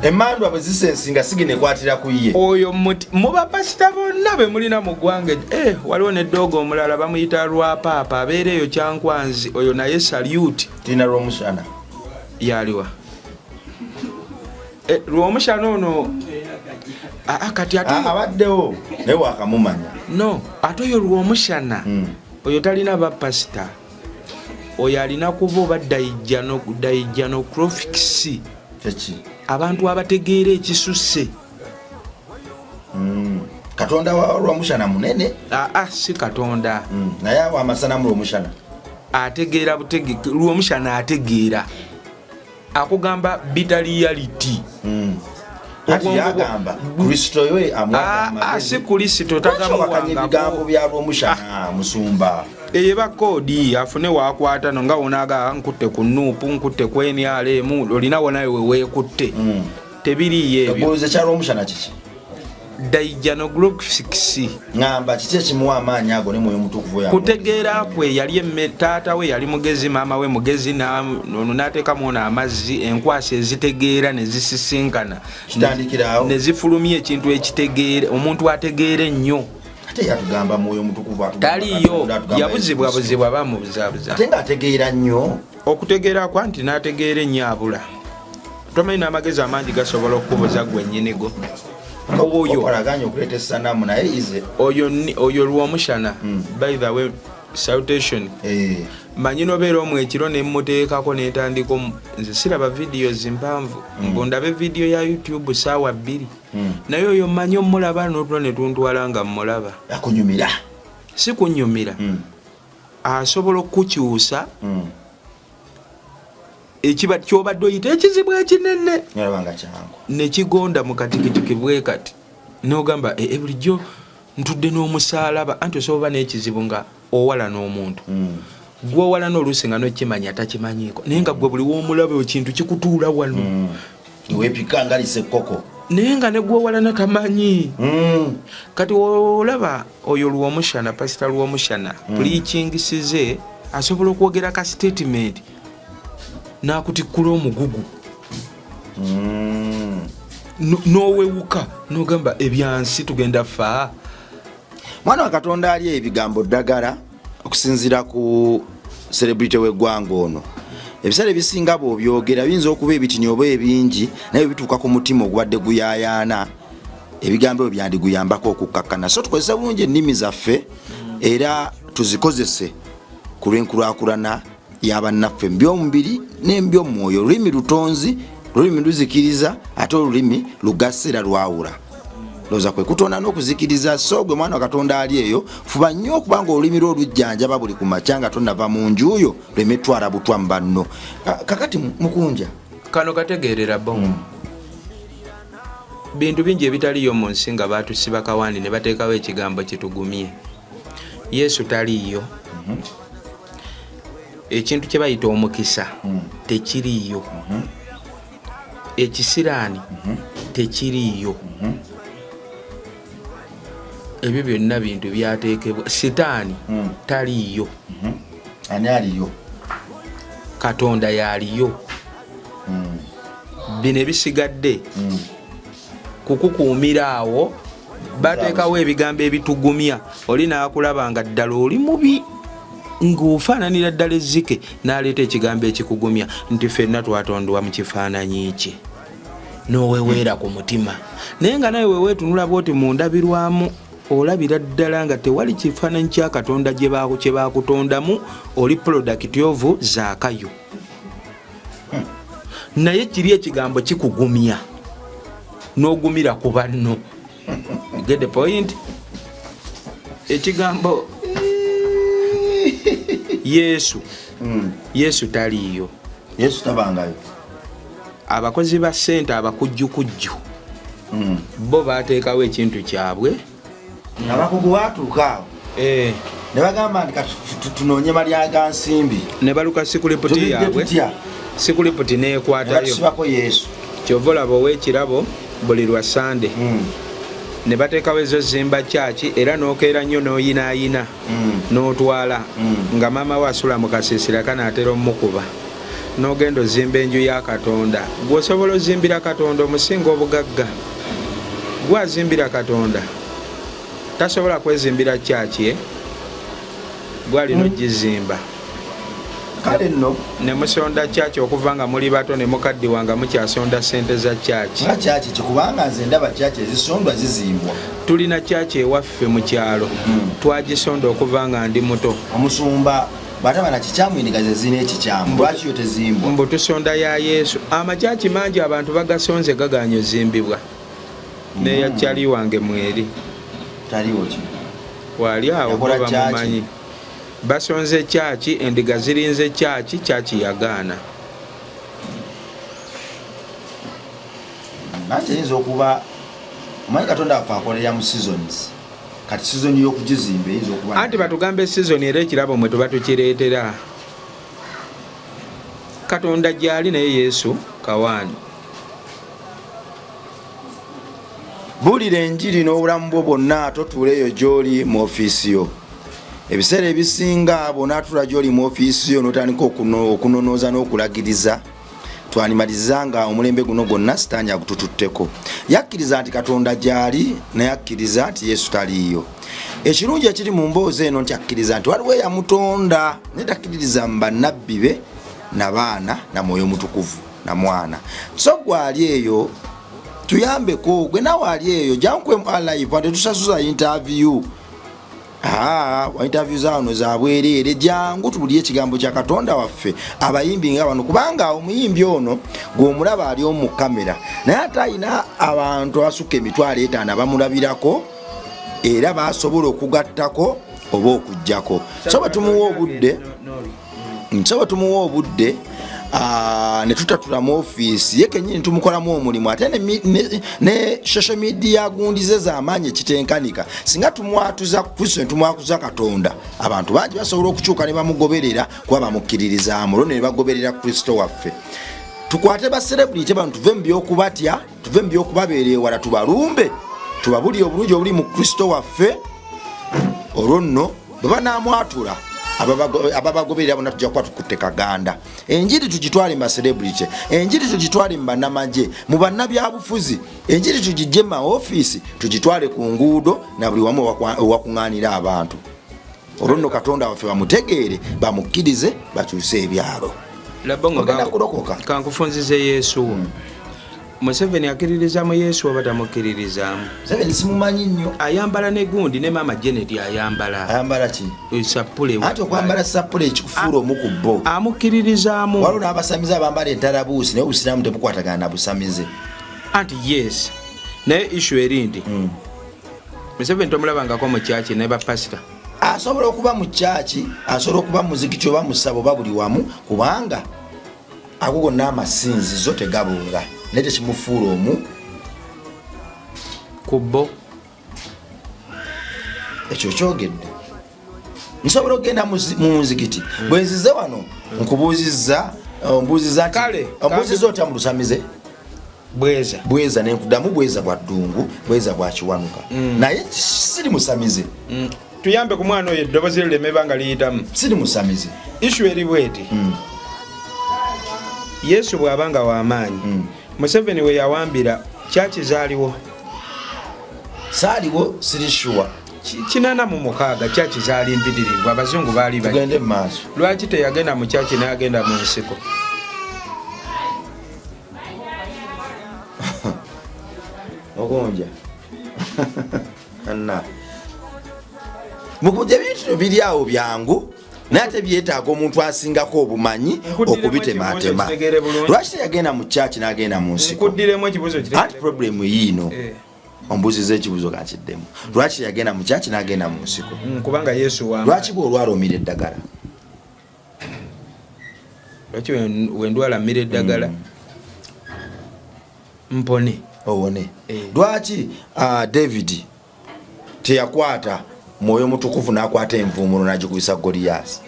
Emandwa bwe zisensinga sigine kwatira ku ye.
Oyo mu bapasita bonna be mulina mu ggwanga waliwo n'eddoogo omulala bamuyita Lwapaapa abeereeyo Kyankwanzi oyo naye salute.
Tina Lwomushana.
Yaliwa. Lwomushana ono kati ate
abaddewo naye wakamumanya.
No, ate oyo Lwomushana oyo talina bapasita. Oyo alina kuba oba diagnostics.
Kiki?
Abantu abategeera ekisusse.
Katonda wa Lwomushana munene?
Si Katonda.
Naye amasana mu Lwomushana.
Ategeera Lwomushana ategeera. Akugamba bitter reality.
Ati yagamba Kristo yoye amwagamba.
Si Kristo tagamuwanga.
Ebigambo bya Lwomushana musumba.
Eba kodi afune wakwata no nga onaga nkutte ku nuupu nkutte ku NRM olina wona wewe kutte. Tebiri yebyo.
Boze cha Lwomushana kiki?
Diagnostics.
Ngamba kiki ekimuwa amaanyi ago ne moyo mutukuvu ya.
Kutegeera kwe yali taata we yali mugezi maama we mugezi n'ateeka muona amazzi enkwasi ezitegeera ne zisisinkana.
Kitandikirawo.
Ne zifulumya ekintu ekitegeera omuntu ategeera ennyo.
Ate yatugamba mwoyo mutukuvu
taliyo yabuzibwa bamubuzaabuza.
Ate nga ategeera nnyo.
Okutegeera kwa nti n'ategeera ennyo abula. Tomanyi n'amagezi amangi gasobola okukubuza gwe nnyinigo. Oyo Lwomushana. By the way, salutation. Manyi nobeera omwo ekiro ne mmuteekako n'etandika nze siraba videos mpanvu. Ndabe video ya YouTube ssaawa 2. Naye oyo manyi omulaba n'otulo ne tuntwala nga mmulaba.
Akunyumira.
Si kunyumira. Asobola okukyusa. Ekiba kyobadde oyita ekizibu ekinene nekigonda mu katikitiki bwe kati n'ogamba bulijjo ntudde n'omusaalaba anti osobola n'ekizibu nga owala n'omuntu gw'owala n'oluusi nga n'okimanya atakimanyiiko naye nga gwe buli w'omulaba ekintu kikutuula wano
weepikangalisa ekkoko
naye nga ne gw'owala natamanyi kati olaba oyo Lwomushana pasita Lwomushana preachingisize asobola okwogera ka statement nakutikkula omugugu nowewuka nogamba ebyansi tugenda fa.
Mwana wa Katonda ali ebigambo ddagala okusinzira ku celebrity w'eggwanga ono. Ebisale bisinga bw'obyogera biyinza okuba ebitini oba ebingi naye bituuka ku mutima ogubadde guyayaana ebigambo ebyo byandiguyambako okukkakkana. So tukozesa bulungi ennimi zaffe era tuzikozese ku lw'enkulaakulana y'abannaffe by'omubiri n'eby'omwoyo. Olulimi lutonzi, olulimi luzikiriza ate olulimi lugassa era lwawula. Loza kwe kutonda n'okuzikiriza. So gwe mwana wa Katonda ali eyo fuba nnyo okubanga olulimi lwo olujjanjaba buli ku makya nga tonnava mu njuyo lwemetwala butwa mu banno. Kakati mukunja
kano kategeerera bomu bintu bingi ebitaliyo mu nsi nga baatusiba kawandi ne bateekawo ekigambo kitugumye. Yesu taliyo. Ekintu kye bayita omukisa tekiriyo. Ekisiraani tekiriyo. Ebyo byonna bintu byateekebwa. Sitaani taliyo.
Ani aliyo?
Katonda yaliyo. Bino ebisigadde kukukuumira awo bateekawo ebigambo ebitugumya. Oli naakulaba nga ddala oli mubi ng'ofaananira ddala ezzike n'aleeta ekigambo ekikugumya nti ffenna twatondwa mu kifaananyi kye n'oweweera ku mutima. Naye nga nawe weweetunula bw'oti mu ndabirwamu olabira ddala nga tewali kifaananyi kya Katonda kye baakutondamu, oli product of zaakayo. Naye kiri ekigambo kikugumya n'ogumira ku banno. Get the point? Ekigambo Yesu taliyo.
Yesu tabangayo.
Abakozi ba ssente abakujjukujju bo baateekawo ekintu kyabwe.
Abakugu baatuuka awo ne bagamba nti tunoonye malya ga nsimbi
ne baluka sikulipoti yaabwe. Sikulipoti neekwatayo
sibako Yesu.
Kyova olaba ow'ekirabo buli lwa Sande ne bateekawo ezo zimba kyaki era n'okeera nnyo n'oyinaayina n'otwala nga maama we asula mu kasiisira kanaatera omukuba n'ogenda ozimba enju ya Katonda. Gw'osobola ozimbira Katonda omusinga obugagga. Gwazimbira Katonda tasobola kwezimbira kyaki gwalina ogizimba.
Kale nno
ne musonda kyaki okuva nga muli bato ne mukaddiwa nga mukyasonda ssente za kyaki.
nga kyaki kikubanga nze ndaba kyaki ezisondwa zizimbwa.
Tulina kyaki ewaffe mu kyalo twagisonda okuva nga ndi muto.
Omusumba bataba na kikyamu enigaze zina ekikyamu lwaki yo tezimbwa?
Mbu tusonda ya Yesu. Amakyaki mangi abantu bagasonze gaganye zimbibwa. Neya kyali wange mweri
taliwo ki
wali awo bamumanyi basonze kyaki endiga zirinze kyaki yagaana.
Nanti eyinza okuba omanyi Katonda waffe akolera mu seasons. Kati season y'okugizimba eyinza okuba
anti batugambe season era ekirabo mwe tuba tukireetera. Katonda gyali naye Yesu kawaani.
Buulira enjiri n'obulamu bwo bwonna totuuleyo gy'oli mu ofiisi yo. Ebiseera ebisinga bw'onaatula gy'oli mu ofiisi yo n'otandika okunonooza n'okulagiriza twanimaliza nga omulembe guno gwonna sitaani agutututteko. Yakkiriza nti Katonda gy'ali naye akkiriza nti Yesu taliiyo. Ekirungi ekiri mu mboozi eno nti akkiriza nti waliwo eyamutonda naye takkiririza mu bannabbi be na baana na Mwoyo Mutukuvu na Mwana. So gwali eyo tuyambeko gwe nawe ali eyo jankwe alive ate tusasuza interview wa interview zaano za bwereere jangu tubulye ekigambo kya Katonda waffe abayimbi nga bano kubanga omuyimbi ono gw'omulaba ali mu kamera naye ate ayina abantu abasukka emitwalo 5 bamulabirako era basobola okugattako oba okujjako. So tumuwa obudde ne tutatula mu ofiisi ye kenyini tumukolamu omulimu ate ne social media gundize z'amaanyi ekitenkanika singa tumwatuza Kristo ne tumwakuza Katonda abantu bangi basobola okukyuka ne bamugoberera kuba bamukkiririzaamu olwo ne bagoberera Kristo waffe. Tukwate ba celebrity bano tuve mu by'okubatya tuve mu by'okubabeera ewala tubalumbe tubabuli obulungi obuli mu Kristo waffe olwo nno bwe banaamwatula ababagoberera bonna tujja kuba tukutte kaganda. Enjiri tugitwale mu celebrity, enjiri tugitwale mu bannamagye, mu bannabyabufuzi, enjiri tugijje mu ofiisi tugitwale ku nguudo na buli wamu ewakuŋŋaanira abantu. Olwo nno Katonda waffe bamutegeere bamukkirize bakyuse ebyalo. Ogenda kulokoka.
Kankufunzize Yesu. Museveni akkiririza mu Yesu oba tamukkiririzaamu?
Museveni simumanyi nnyo.
Ayambala ne gundi ne Mama Janet ayambala.
Ayambala ki?
Sappule.
Ate okwambala sappule ekikufuula omu ku bo.
Amukkiririzaamu.
Waliwo n'abasamize abambala entalabuusi naye obusiraamu tebukwatagana na busamize.
Anti yes. Naye issue eri nti Museveni tomulabangako mu kyaki ne bapasita.
Asobola okuba mu kyaki, asobola okuba mu muzikiti oba mu ssabo oba buli wamu kubanga ago gonna amasinzizo tegabunga. Nete kimufuula omu
kubbo
ekyo kyogedde. Nsobola okugenda mu muzikiti bwe nzize wano nkubuuzizza ombuuziza nti ombuuziza otya mu lusamize bweza nenkuddamu bweza bwa ddungu bweza bwa kiwanuka naye siri musamize.
Tuyambe ku mwana oyo eddoboozi lireme nga liyitamu.
Siri musamize.
Issue eri bweti Yesu bw'abanga w'amaanyi Museveni we yawambira kyaki zaaliwo?
Saaliwo siri sure.
86 kyaki zaali mpitirivu abazungu baali bali.
Tugende mu maaso.
Lwaki teyagenda mu kyaki n'agenda mu nsiko?
Ogonja. Anna. Mukujja bintu biri awo byangu. Nate byetaaga omuntu asingako obumanyi okubitematema. Lwaki yagenda mu kyaki n'agenda mu nsiko?
Nkuddiremu ekibuzo kiri.
Ati problem yiino. Ombuziza ekibuzo kakiddemu. Lwaki yagenda mu kyaki n'agenda mu nsiko?
Kubanga Yesu wa.
Lwaki bw'olwala omira eddagala?
Lwaki wendwala mmira eddagala? Mpone.
Owone. Lwaki David teyakwata Mwoyo Mutukuvu n'akwata envuumulo n'agikubisa Goliath?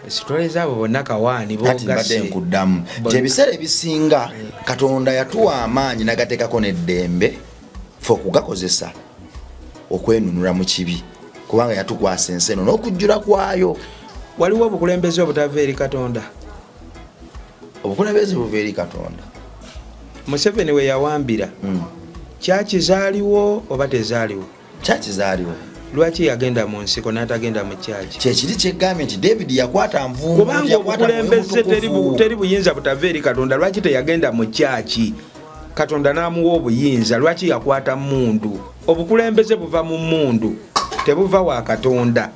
Sitole zaabo bonna kawaani boogase.
Nkuddamu nti ebiseera ebisinga Katonda yatuwa amaanyi n'agateekako n'eddembe fe okugakozesa okwenunula mu kibi kubanga yatukwasa ensi eno n'okujjula kwayo.
Waliwo obukulembeze obutava eri Katonda.
Obukulembeze buva eri Katonda.
Museveni we yawambira kyaki zaaliwo oba tezaaliwo?
Kyaki zaaliwo.
Lwaki yagenda mu nsiko n'atagenda mu kyaki?
Kyekiri kyegambye nti David yakwata nvungu.
Kubanga obukulembeze teri buyinza butava eri Katonda. Lwaki teyagenda mu kyaki? Katonda n'amuwa obuyinza. Lwaki yakwata mundu? Obukulembeze buva mu mundu, tebuva wa Katonda.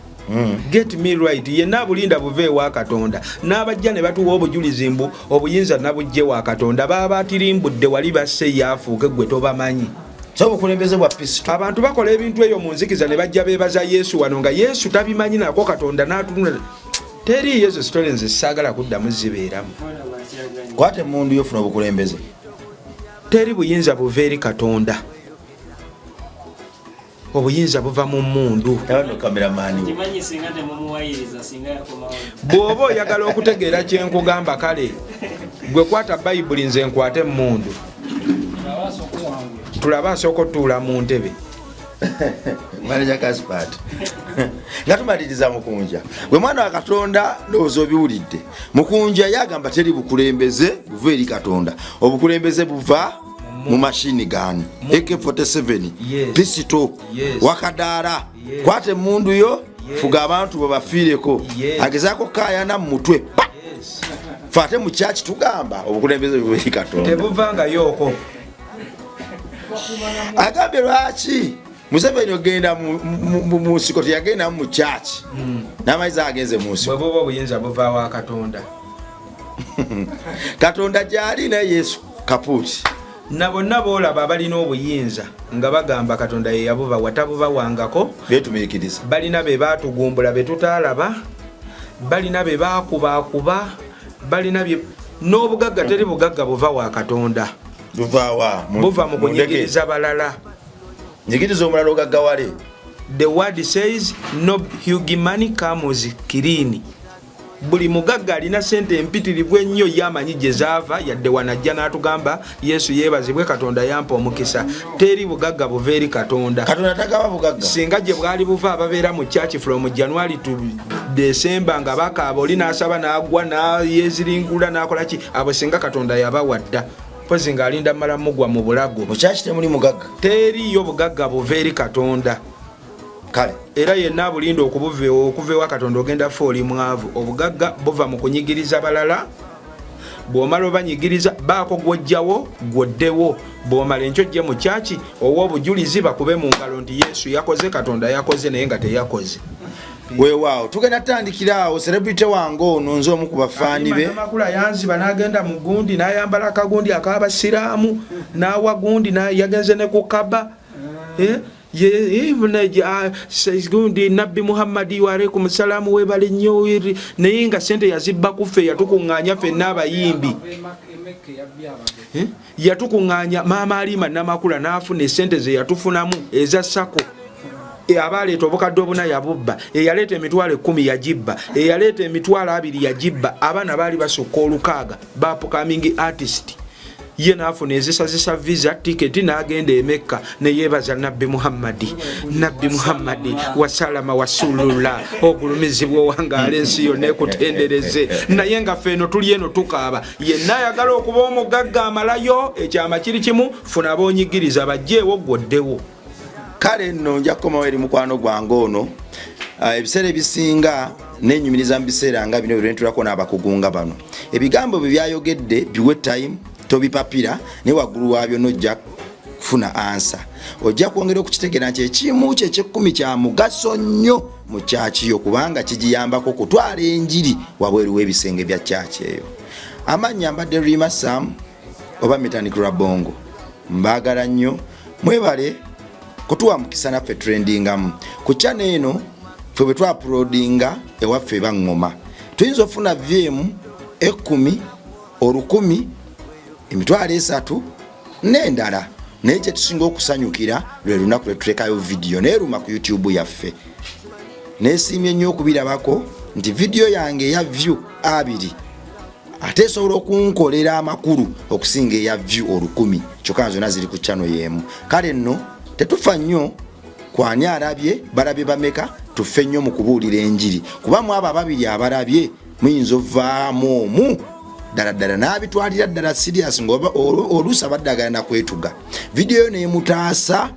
Get me right. Yenna bulinda buve wa Katonda. N'abajja ne batuwa obujulizi mbu obuyinza nabujje wa Katonda. Baba atirimbudde wali basse yafuuke gwe tobamanyi.
So obukulembeze bwa Kristo.
Abantu bakola ebintu eyo mu nzikiza ne bajja beebaza Yesu wano nga Yesu tabimanyi nako Katonda n'atunula. Teri Yesu story nze saagala kuddamu zibeeramu.
Kwate mundu yofuna obukulembeze.
Teri buyinza buva eri Katonda. Obuyinza buva mu mundu. Bw'oba oyagala okutegeera kye nkugamba kale gwe kwata Bayibuli nze nkwate mundu. Tulaba asooka otuula mu ntebe.
Manager Kaspat. Nga tumaliriza Mukunja. Gwe mwana wa Katonda ndowooza obiwulidde. Mukunja yagamba teri bukulembeze buva eri Katonda. Obukulembeze buva mu machine gun AK47 pistol wakadara kwate mundu yo fuga abantu babafiireko agezaako kayana mu mutwe fate mu church tugamba obukulembeze buva eri Katonda
tebuvanga yoko
agambe lwaki Museveni ogenda mu nsiko teyagenda mu church n'amaizi agenze mu nsiko
bw'oba obuyinza buva wa Katonda.
Katonda gy'ali ne Yesu kapuuti
nabo olaba abalina obuyinza nga bagamba Katonda ye yabuba watabubawangako
betumiikiriza.
Balina be baatugumbula be tutaalaba, balina be baakuba, balina bye n'obugagga teri bugagga buva wa Katonda. Buva mu kunyigiriza balala.
Nyigiriza omulala ogagga wale.
The word says no huge money comes clean. Buli mugagga alina sente empitirivu ennyo yamanyi gye zaava yadde wanajja n'atugamba Yesu yeebazibwe Katonda yampa omukisa. Teri bugagga buva eri Katonda.
Katonda tagaba bugagga.
Singa gye bwali buva ababeera mu church from January to December nga bakaaba oli n'asaba n'agwa n'ayeziringula n'akola ki abo singa Katonda yabawadda. Pozi nga alinda mala mugwa mu bulago.
Mu church temuli mugagga.
Teri yo bugagga buva eri Katonda.
Kale
era yenna abulinda okuvewa Katonda ogenda fooli mwavu. Obugagga buva mu kunyigiriza balala. Bw'omala obanyigiriza baako gw'ojjawo gw'oddewo. Bw'omala enkyo mu kyaki owa obujulizi bakube mu ngalo nti Yesu yakoze Katonda yakoze naye nga teyakoze.
Weewaawo tugenda tandikira awo celebrity wange ono nze omu ku bafaani be.
Makula yanziba n'agenda mu gundi n'ayambala akagundi ak'abasiraamu n'awa gundi yagenze ne ku kaba. Gundi Nabbi Muhammadi wa alaikum salamu webale nnyo naye nga sente yazibba kuffe yatukuŋŋaanya ffenna abayimbi. Yatukuŋŋaanya maama Alima Namakula n'afuna esente ze yatufunamu eza sako. Abaleeta obukadde obuna yabubba, eyaleeta emitwalo 10 yagibba, eyaleeta emitwalo 2 yagibba. Abaana baali basukka 600 ba upcoming artist. Ye naafuna ezisazisa visa ticket n'agenda e Mecca ne yeebaza Nabbi Muhammadi wasalama wasulula ogulumizibwa wangaala ensi yonna ekutendereze. Naye nga ffe eno tuli eno tukaaba yenna ayagala okuba omugagga amalayo ekyama kiri kimu funa aboonyigiriza bajjeewo gwoddewo.
Kale nno nja kukomawo eri mukwano gwange ono ebiseera ebisinga nenyumiriza mu biseera nga bino byentulako n'abakugunga bano ebigambo bye byayogedde biwe time tobipapira ne waggulu waabyo nojja kufuna ansa. Ojja kwongera okukitegeera nti ekimu kye eky'ekkumi kya mugaso nnyo mu kyaki yo kubanga kigiyambako kutwala enjiri wabweru w'ebisenge bya kyaki eyo. Amannya mbadde Rima Sam oba Mechanic Rabongo. Mbaagala nnyo mwebale kutuwa mukisa naffe trendingamu ku channel eno ffe bwe twauploadinga ewaffe bangoma tuyinza ofuna VM 10 10 emitwalo 3 n'endala naye kye tusinga okusanyukira lwe lunaku lwe tulekayo video neeruma ku YouTube yaffe. Neesiimye nnyo okubirabako nti video yange eya view 2 ate esobola okunkolera amakulu okusinga eya view 1000 kyokka zonna ziri ku channel y'emu. Kale nno tetufa nnyo kwani arabye balabye bameka tuffe nnyo mu kubuulira enjiri kuba mu abo ababiri abalabye muyinza ovaamu omu ddala n'abitwalira ddala serious ng'oba oluusi abaddagala nakwetuga vidiyo yo neemutaasa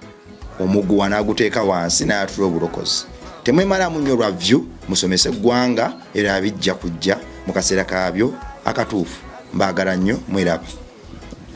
omuguwa n'aguteeka wansi n'ayatula obulokozi temwemalamu nnyo lwa vyu musomese eggwanga era abijja kujja mu kaseera kaabyo akatuufu mbaagala nnyo mweraba